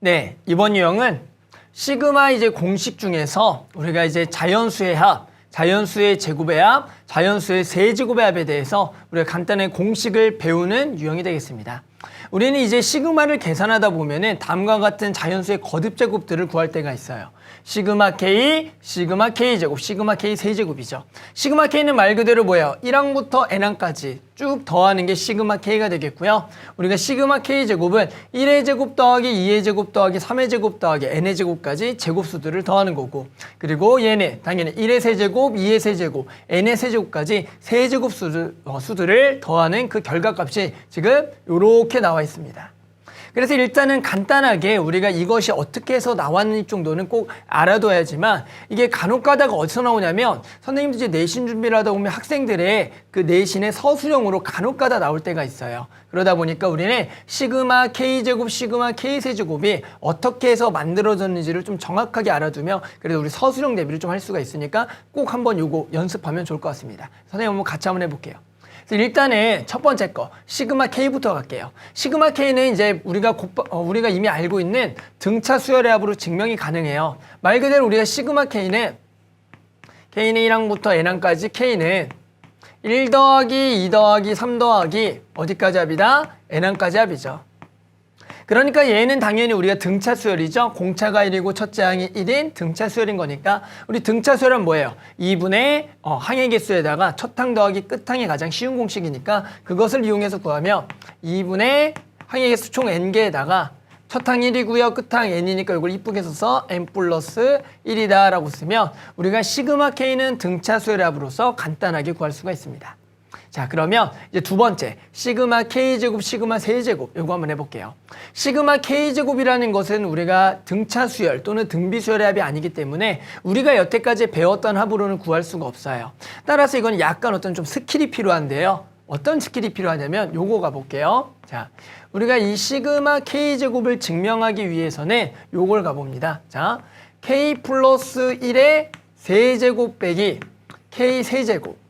네, 이번 유형은 시그마 이제 공식 중에서 우리가 이제 자연수의 합, 자연수의 제곱의 합, 자연수의 세제곱의 합에 대해서 우리가 간단한 공식을 배우는 유형이 되겠습니다. 우리는 이제 시그마를 계산하다 보면은 다음과 같은 자연수의 거듭 제곱들을 구할 때가 있어요. 시그마 K, 시그마 K 제곱, 시그마 K 세제곱이죠. 시그마 K는 말 그대로 뭐예요? 1항부터 n항까지 쭉 더하는 게 시그마 K가 되겠고요. 우리가 시그마 K 제곱은 1의 제곱 더하기 2의 제곱 더하기 3의 제곱 더하기 n의 제곱까지 제곱수들을 더하는 거고, 그리고 얘는 당연히 1의 세제곱, 2의 세제곱, n의 세제곱까지 세제곱 수들을 더하는 그 결과값이 지금 이렇게 나와 있습니다. 그래서 일단은 간단하게 우리가 이것이 어떻게 해서 나왔는지 정도는 꼭 알아둬야지만, 이게 간혹 가다가 어디서 나오냐면 선생님들 이제 내신 준비를 하다 보면 학생들의 그 내신의 서술형으로 간혹 가다 나올 때가 있어요. 그러다 보니까 우리는 시그마 K제곱, 시그마 K세제곱이 어떻게 해서 만들어졌는지를 좀 정확하게 알아두면 그래도 우리 서술형 대비를 좀 할 수가 있으니까 꼭 한번 요거 연습하면 좋을 것 같습니다. 선생님 한번 같이 한번 해볼게요. 일단은 첫 번째 거 시그마 K부터 갈게요. 시그마 K는 이제 우리가 이미 알고 있는 등차 수열의 합으로 증명이 가능해요. 말 그대로 우리가 시그마 K는 1항부터 n항까지 K는 1 더하기 2 더하기 3 더하기 어디까지 합이다? n항까지 합이죠. 그러니까 얘는 당연히 우리가 등차 수열이죠. 공차가 1이고 첫째 항이 1인 등차 수열인 거니까 우리 등차 수열은 뭐예요? 2분의 항의 개수에다가 첫 항 더하기 끝 항이 가장 쉬운 공식이니까 그것을 이용해서 구하면 2분의 항의 개수 총 n개에다가 첫 항 1이고요. 끝 항 n이니까 이걸 이쁘게 써서 n 플러스 1이다 라고 쓰면 우리가 시그마 K는 등차 수열의 합으로서 간단하게 구할 수가 있습니다. 자, 그러면 이제 두 번째 시그마 K제곱, 시그마 세제곱 이거 한번 해볼게요. 시그마 K제곱이라는 것은 우리가 등차 수열 또는 등비 수열의 합이 아니기 때문에 우리가 여태까지 배웠던 합으로는 구할 수가 없어요. 따라서 이건 약간 어떤 좀 스킬이 필요한데요. 어떤 스킬이 필요하냐면 요거 가볼게요. 자, 우리가 이 시그마 K제곱을 증명하기 위해서는 요걸 가봅니다. 자, K 플러스 1의 세제곱 빼기 K 세제곱.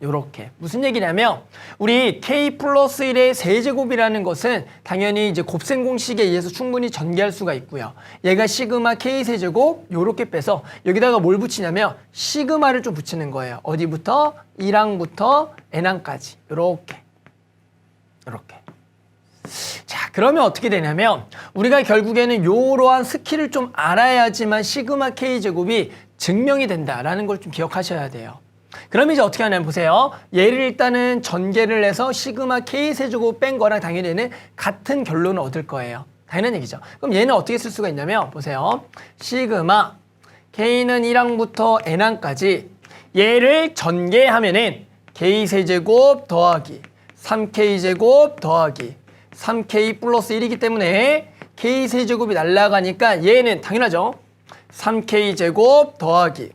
요렇게. 무슨 얘기냐면 우리 K 플러스 1의 세제곱이라는 것은 당연히 이제 곱셈 공식에 의해서 충분히 전개할 수가 있고요. 얘가 시그마 K 세제곱 요렇게 빼서 여기다가 뭘 붙이냐면 시그마를 좀 붙이는 거예요. 어디부터? 1항부터 n항까지. 요렇게. 자, 그러면 어떻게 되냐면 우리가 결국에는 요러한 스킬을 좀 알아야지만 시그마 K 제곱이 증명이 된다라는 걸 좀 기억하셔야 돼요. 그럼 이제 어떻게 하냐면 보세요. 얘를 일단은 전개를 해서 시그마 K 세제곱 뺀 거랑 당연히 얘는 같은 결론을 얻을 거예요. 당연한 얘기죠. 그럼 얘는 어떻게 쓸 수가 있냐면 보세요. 시그마 K는 1항부터 n항까지 얘를 전개하면은 K 세제곱 더하기 3K 제곱 더하기 3K 플러스 1이기 때문에 K 세제곱이 날아가니까 얘는 당연하죠. 3K 제곱 더하기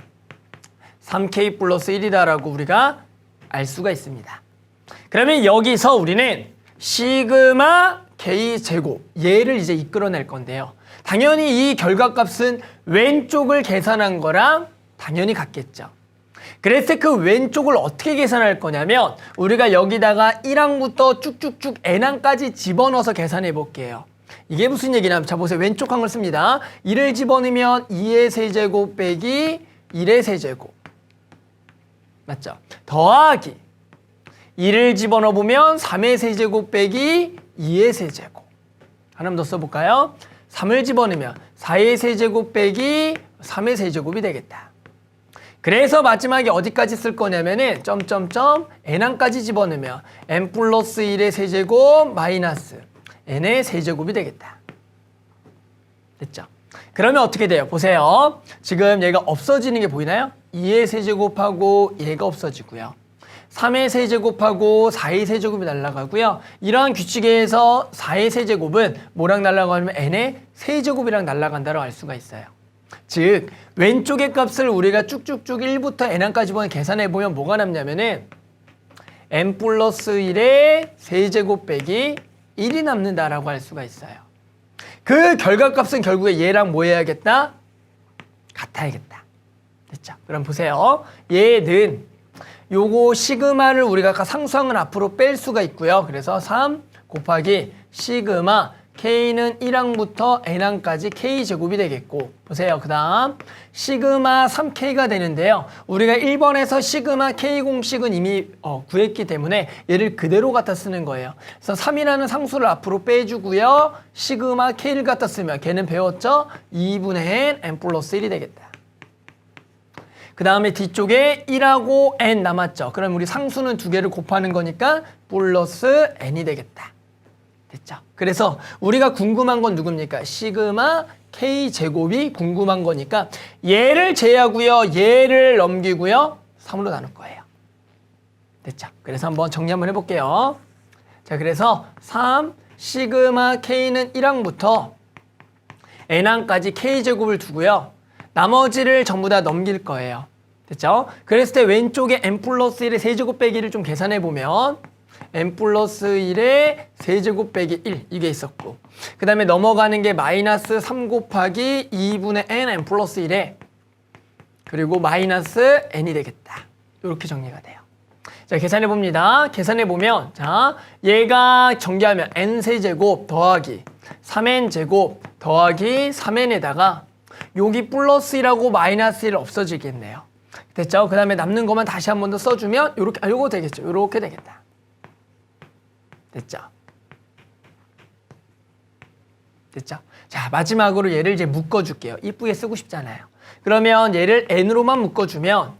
3K 플러스 1이다라고 우리가 알 수가 있습니다. 그러면 여기서 우리는 시그마 K 제곱 얘를 이제 이끌어낼 건데요. 당연히 이 결과값은 왼쪽을 계산한 거랑 당연히 같겠죠. 그래서 그 왼쪽을 어떻게 계산할 거냐면 우리가 여기다가 1항부터 쭉쭉쭉 n항까지 집어넣어서 계산해 볼게요. 이게 무슨 얘기냐면 자 보세요. 왼쪽 항을 씁니다. 1을 집어넣으면 2의 세제곱 빼기 1의 세제곱. 맞죠? 더하기 1을 집어넣어보면 3의 세제곱 빼기 2의 세제곱. 하나만 더 써볼까요? 3을 집어넣으면 4의 세제곱 빼기 3의 세제곱이 되겠다. 그래서 마지막에 어디까지 쓸 거냐면은 점점점 n항까지 집어넣으면 n 플러스 1의 세제곱 마이너스 n의 세제곱이 되겠다. 됐죠? 그러면 어떻게 돼요? 보세요. 지금 얘가 없어지는 게 보이나요? 2의 세제곱하고 얘가 없어지고요. 3의 세제곱하고 4의 세제곱이 날아가고요. 이러한 규칙에서 4의 세제곱은 뭐랑 날아가냐면 n의 세제곱이랑 날아간다고 알 수가 있어요. 즉 왼쪽의 값을 우리가 쭉쭉쭉 1부터 n항까지 계산해보면 뭐가 남냐면은 n 플러스 1의 세제곱 빼기 1이 남는다라고 할 수가 있어요. 그 결과값은 결국에 얘랑 뭐 해야겠다? 같아야겠다. 됐죠? 그럼 보세요. 얘는 요거 시그마를 우리가 아까 상수항은 앞으로 뺄 수가 있고요. 그래서 3 곱하기 시그마 K는 1항부터 N항까지 K제곱이 되겠고 보세요. 그 다음 시그마 3K가 되는데요. 우리가 1번에서 시그마 K 공식은 이미 구했기 때문에 얘를 그대로 갖다 쓰는 거예요. 그래서 3이라는 상수를 앞으로 빼주고요. 시그마 K를 갖다 쓰면 걔는 배웠죠? 2분의 N 플러스 1이 되겠다. 그 다음에 뒤쪽에 1하고 N 남았죠. 그럼 우리 상수는 두 개를 곱하는 거니까 플러스 N이 되겠다. 됐죠? 그래서 우리가 궁금한 건 누굽니까? 시그마 K제곱이 궁금한 거니까 얘를 제하고요. 얘를 넘기고요. 3으로 나눌 거예요. 됐죠? 그래서 한번 정리 한번 해볼게요. 자, 그래서 3 시그마 K는 1항부터 N항까지 K제곱을 두고요. 나머지를 전부 다 넘길 거예요. 됐죠? 그랬을 때 왼쪽에 N 플러스 1의 세제곱 빼기를 좀 계산해 보면 N 플러스 1의 세제곱 빼기 1 이게 있었고 그 다음에 넘어가는 게 마이너스 3 곱하기 2분의 N 플러스 1에 그리고 마이너스 N이 되겠다. 이렇게 정리가 돼요. 자, 계산해 봅니다. 계산해 보면 자 얘가 전개하면 N 세제곱 더하기 3N 제곱 더하기 3N에다가 여기 플러스 1하고 마이너스 1 없어지겠네요. 됐죠? 그 다음에 남는 것만 다시 한 번 더 써주면 요렇게 요거 되겠죠. 요렇게 되겠다. 됐죠? 됐죠? 자, 마지막으로 얘를 이제 묶어줄게요. 이쁘게 쓰고 싶잖아요. 그러면 얘를 n으로만 묶어주면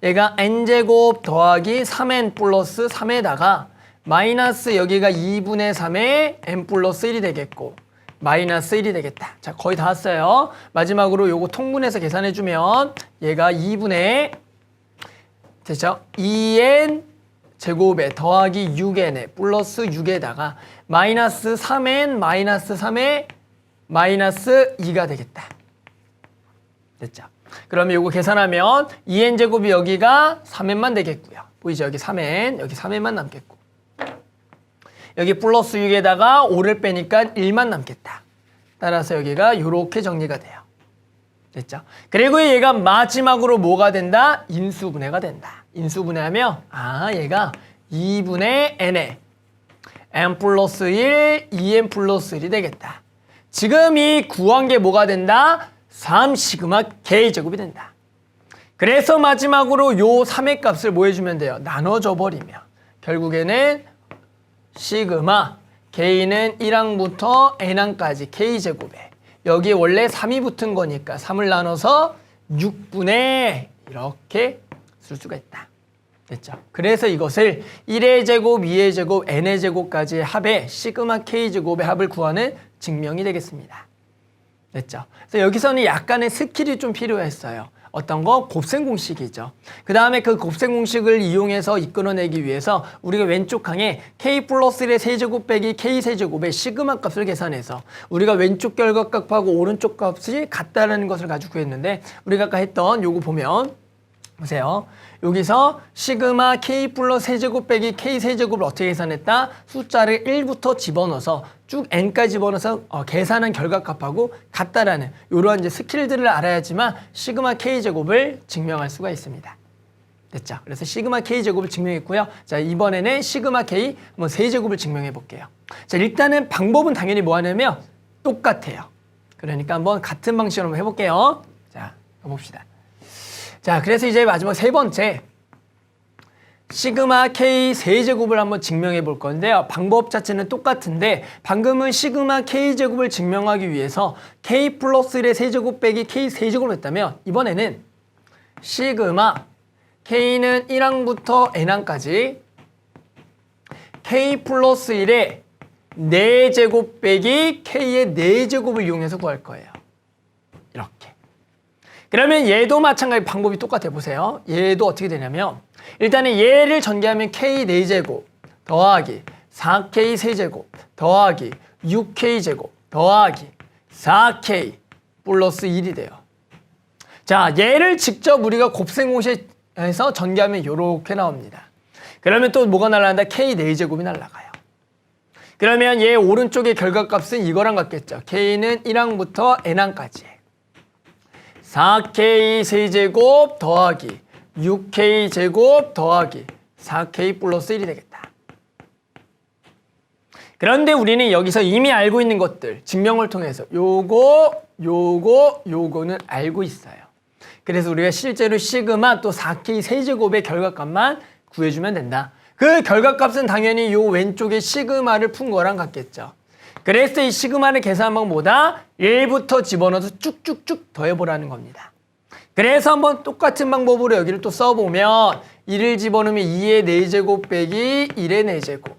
얘가 n제곱 더하기 3n 플러스 3에다가 마이너스 여기가 2분의 3의 n 플러스 1이 되겠고 마이너스 1이 되겠다. 자, 거의 다 왔어요. 마지막으로 요거 통분해서 계산해주면 얘가 2분의 됐죠? 2n 제곱에 더하기 6n에 플러스 6에다가 마이너스 3n 마이너스 3에 마이너스 2가 되겠다. 됐죠? 그러면 요거 계산하면 2n 제곱이 여기가 3n만 되겠고요. 보이죠? 여기 3n, 여기 3n만 남겠고 여기 플러스 6에다가 5를 빼니까 1만 남겠다. 따라서 여기가 요렇게 정리가 돼요. 됐죠? 그리고 얘가 마지막으로 뭐가 된다? 인수분해가 된다. 인수분해하면 얘가 2분의 n에 n 플러스 1, 2n 플러스 1이 되겠다. 지금 이 구한 게 뭐가 된다? 3 시그마 K제곱이 된다. 그래서 마지막으로 요 3의 값을 뭐 해주면 돼요? 나눠줘 버리면 결국에는 시그마 K는 1항부터 n항까지 K제곱에 여기 원래 3이 붙은 거니까 3을 나눠서 6분의 이렇게 쓸 수가 있다. 됐죠? 그래서 이것을 1의 제곱, 2의 제곱, n의 제곱까지의 합의 시그마 K제곱의 합을 구하는 증명이 되겠습니다. 됐죠? 그래서 여기서는 약간의 스킬이 좀 필요했어요. 어떤 거? 곱셈 공식이죠. 그 다음에 그 곱셈 공식을 이용해서 이끌어내기 위해서 우리가 왼쪽 항에 K 플러스 1의 세제곱 빼기 K 세제곱의 시그마 값을 계산해서 우리가 왼쪽 결과값하고 오른쪽 값이 같다는 것을 가지고 구했는데 우리가 아까 했던 요거 보면 보세요. 여기서 시그마 K 플러스 세제곱 빼기 K 세제곱을 어떻게 계산했다? 숫자를 1부터 집어넣어서 쭉 n까지 집어넣어서 계산한 결과값하고 같다라는 이러한 이제 스킬들을 알아야지만 시그마 K 제곱을 증명할 수가 있습니다. 됐죠? 그래서 시그마 K 제곱을 증명했고요. 자, 이번에는 시그마 K 한번 세제곱을 증명해 볼게요. 자, 일단은 방법은 당연히 뭐 하냐면 똑같아요. 그러니까 한번 같은 방식으로 한번 해볼게요. 자, 가봅시다. 자, 그래서 이제 마지막 세 번째 시그마 K 세제곱을 한번 증명해 볼 건데요. 방법 자체는 똑같은데 방금은 시그마 K 제곱을 증명하기 위해서 K 플러스 1의 세제곱 빼기 K 세제곱을 했다면 이번에는 시그마 K는 1항부터 n항까지 K 플러스 1의 4제곱 빼기 K의 4제곱을 이용해서 구할 거예요. 이렇게. 그러면 얘도 마찬가지 방법이 똑같아 보세요. 얘도 어떻게 되냐면 일단은 얘를 전개하면 K 4제곱 더하기 4K 세제곱 더하기 6K 제곱 더하기 4K 플러스 1이 돼요. 자, 얘를 직접 우리가 곱셈 공식에서 전개하면 이렇게 나옵니다. 그러면 또 뭐가 날아간다? K 4제곱이 날아가요. 그러면 얘 오른쪽의 결과값은 이거랑 같겠죠. K는 1항부터 n항까지 4K 세제곱 더하기 6K 제곱 더하기 4K 플러스 1이 되겠다. 그런데 우리는 여기서 이미 알고 있는 것들, 증명을 통해서 요거는 알고 있어요. 그래서 우리가 실제로 시그마 또 4K 세제곱의 결과값만 구해주면 된다. 그 결과값은 당연히 요 왼쪽에 시그마를 푼 거랑 같겠죠. 그래서 이 시그마를 계산한 방법보다 1부터 집어넣어서 쭉쭉쭉 더해보라는 겁니다. 그래서 한번 똑같은 방법으로 여기를 또 써보면 1을 집어넣으면 2의 4제곱 빼기 1의 4제곱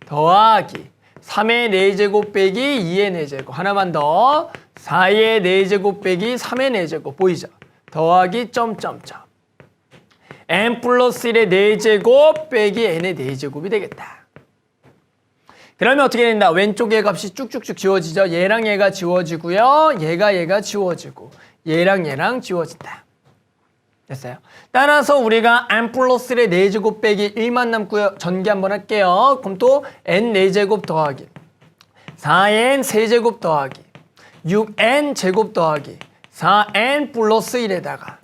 더하기 3의 4제곱 빼기 2의 4제곱 하나만 더 4의 4제곱 빼기 3의 4제곱 보이죠? 더하기 점점점 n 플러스 1의 4제곱 빼기 n의 4제곱이 되겠다. 그러면 어떻게 된다? 왼쪽의 값이 쭉쭉쭉 지워지죠. 얘랑 얘가 지워지고요. 얘가 지워지고 얘랑 얘랑 지워진다. 됐어요? 따라서 우리가 n 플러스 1의 4제곱 빼기 1만 남고요. 전개 한번 할게요. 그럼 또 n 4제곱 더하기 4n 세제곱 더하기 6n 제곱 더하기 4n 플러스 1에다가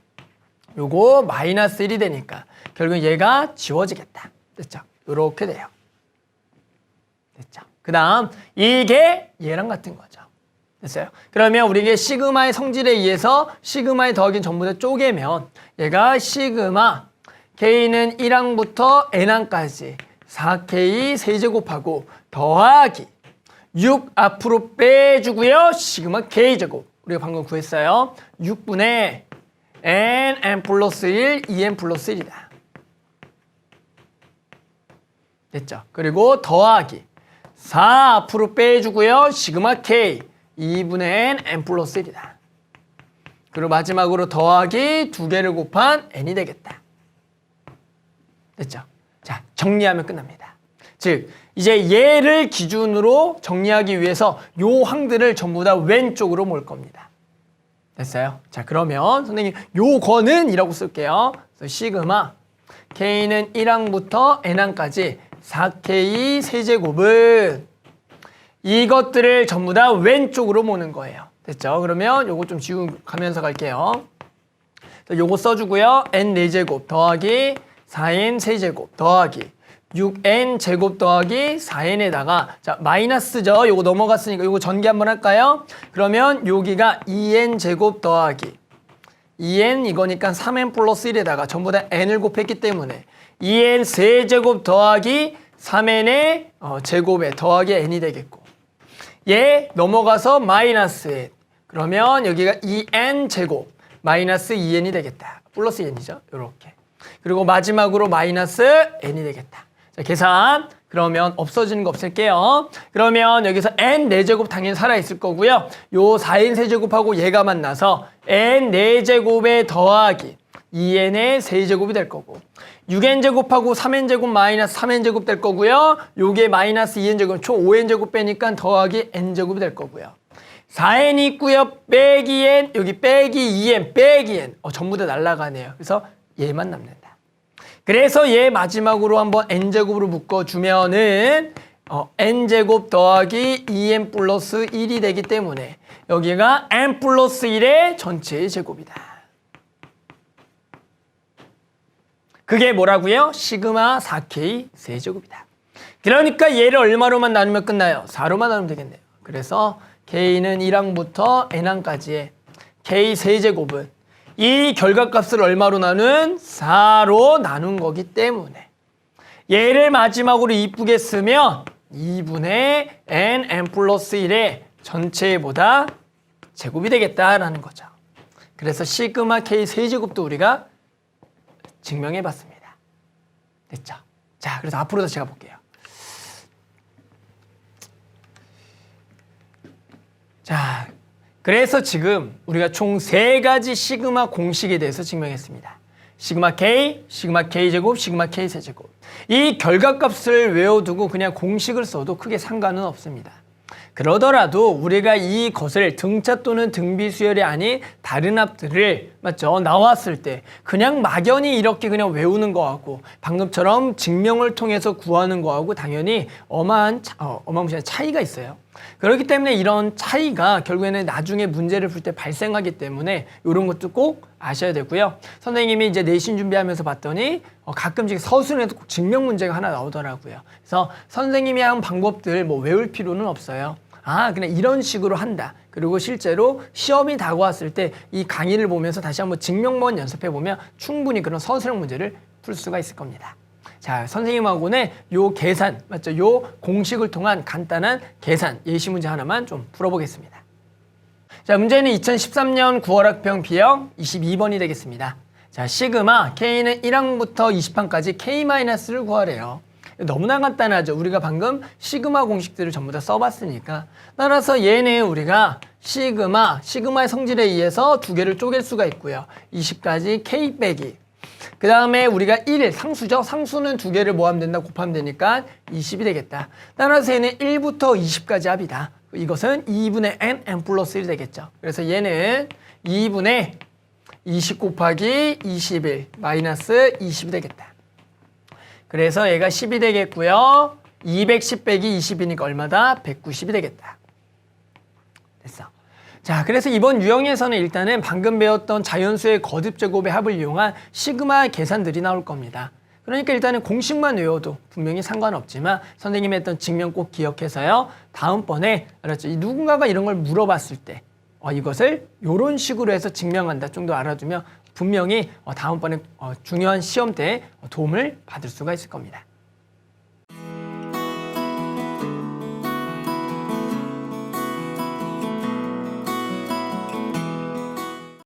요거 마이너스 1이 되니까 결국 얘가 지워지겠다. 됐죠? 요렇게 돼요. 됐죠? 그 다음 이게 얘랑 같은 거죠. 됐어요? 그러면 우리에게 시그마의 성질에 의해서 시그마의 더하기는 전부 다 쪼개면 얘가 시그마 K는 1항부터 N항까지 4K 세제곱하고 더하기 6 앞으로 빼주고요. 시그마 K제곱 우리가 방금 구했어요. 6분의 n 플러스 1, 2n 플러스 1이다. 됐죠? 그리고 더하기 4 앞으로 빼주고요. 시그마 K 2분의 n 플러스 1이다. 그리고 마지막으로 더하기 2개를 곱한 n이 되겠다. 됐죠? 자, 정리하면 끝납니다. 즉, 이제 얘를 기준으로 정리하기 위해서 요 항들을 전부 다 왼쪽으로 몰 겁니다. 됐어요? 자, 그러면 선생님 요거는 이라고 쓸게요. 그래서 시그마 K는 1항부터 N항까지 4K 세제곱은 이것들을 전부 다 왼쪽으로 모는 거예요. 됐죠? 그러면 요거 좀 지우가면서 갈게요. 요거 써주고요. N 4제곱 더하기 4N 세제곱 더하기 6N 제곱 더하기 4N에다가 자 마이너스죠. 요거 넘어갔으니까 요거 전개 한번 할까요? 그러면 여기가 2N 제곱 더하기 2N 이거니까 3N 플러스 1에다가 전부 다 N을 곱했기 때문에 2N 세제곱 더하기 3N의 제곱에 더하기 N이 되겠고 얘 넘어가서 마이너스 N 그러면 여기가 2N 제곱 마이너스 2N이 되겠다. 플러스 N이죠. 요렇게 그리고 마지막으로 마이너스 N이 되겠다. 자, 계산. 그러면 없어지는 거 없앨게요. 그러면 여기서 n 4제곱 당연히 살아있을 거고요. 요 4n 세제곱하고 얘가 만나서 n 4제곱에 더하기 2n의 세제곱이 될 거고 6n 제곱하고 3n 제곱 마이너스 3n 제곱 될 거고요. 요게 마이너스 2n 제곱 총 5n 제곱 빼니까 더하기 n 제곱이 될 거고요. 4n 있고요. 빼기 n 여기 빼기 2n 빼기 n 전부 다 날아가네요. 그래서 얘만 남는다. 그래서 얘 마지막으로 한번 n제곱으로 묶어주면은 n제곱 더하기 2n 플러스 1이 되기 때문에 여기가 n 플러스 1의 전체의 제곱이다. 그게 뭐라고요? 시그마 4K 세제곱이다. 그러니까 얘를 얼마로만 나누면 끝나요? 4로만 나누면 되겠네요. 그래서 K는 1항부터 N항까지의 K 세제곱은 이 결과값을 얼마로 나눈? 4로 나눈 거기 때문에 얘를 마지막으로 이쁘게 쓰면 2분의 n 플러스 1의 전체보다 제곱이 되겠다라는 거죠. 그래서 시그마 K 세제곱도 우리가 증명해 봤습니다. 됐죠? 자, 그래서 앞으로도 제가 볼게요. 자, 그래서 지금 우리가 총 3가지 시그마 공식에 대해서 증명했습니다. 시그마 K, 시그마 K제곱, 시그마 K 세제곱. 이 결과값을 외워두고 그냥 공식을 써도 크게 상관은 없습니다. 그러더라도 우리가 이것을 등차 또는 등비 수열이 아닌 다른 합들을 맞죠? 나왔을 때 그냥 막연히 이렇게 그냥 외우는 거하고 방금처럼 증명을 통해서 구하는 거하고 당연히 어마무시한 차이가 있어요. 그렇기 때문에 이런 차이가 결국에는 나중에 문제를 풀 때 발생하기 때문에 이런 것도 꼭 아셔야 되고요. 선생님이 이제 내신 준비하면서 봤더니 가끔씩 서술에도 꼭 증명 문제가 하나 나오더라고요. 그래서 선생님이 한 방법들 뭐 외울 필요는 없어요. 그냥 이런 식으로 한다. 그리고 실제로 시험이 다가왔을 때 이 강의를 보면서 다시 한번 증명만 연습해 보면 충분히 그런 서술형 문제를 풀 수가 있을 겁니다. 자, 선생님하고는 요 계산, 맞죠? 요 공식을 통한 간단한 계산, 예시 문제 하나만 좀 풀어보겠습니다. 자, 문제는 2013년 9월 학평 B형 22번이 되겠습니다. 자, 시그마 K는 1항부터 20항까지 K-를 구하래요. 너무나 간단하죠. 우리가 방금 시그마 공식들을 전부 다 써봤으니까. 따라서 얘는 우리가 시그마의 성질에 의해서 두 개를 쪼갤 수가 있고요. 20까지 K 빼기. 그 다음에 우리가 1, 상수죠. 상수는 두 개를 뭐 하면 된다? 곱하면 되니까 20이 되겠다. 따라서 얘는 1부터 20까지 합이다. 이것은 2분의 n 플러스 1이 되겠죠. 그래서 얘는 2분의 20 곱하기 21 마이너스 20이 되겠다. 그래서 얘가 10이 되겠고요. 210 빼기 20이니까 얼마다? 190이 되겠다. 됐어. 자, 그래서 이번 유형에서는 일단은 방금 배웠던 자연수의 거듭 제곱의 합을 이용한 시그마 계산들이 나올 겁니다. 그러니까 일단은 공식만 외워도 분명히 상관없지만 선생님이 했던 증명 꼭 기억해서요. 다음번에 알았죠? 누군가가 이런 걸 물어봤을 때 이것을 이런 식으로 해서 증명한다 정도 알아두면 분명히 다음번에 중요한 시험 때 도움을 받을 수가 있을 겁니다.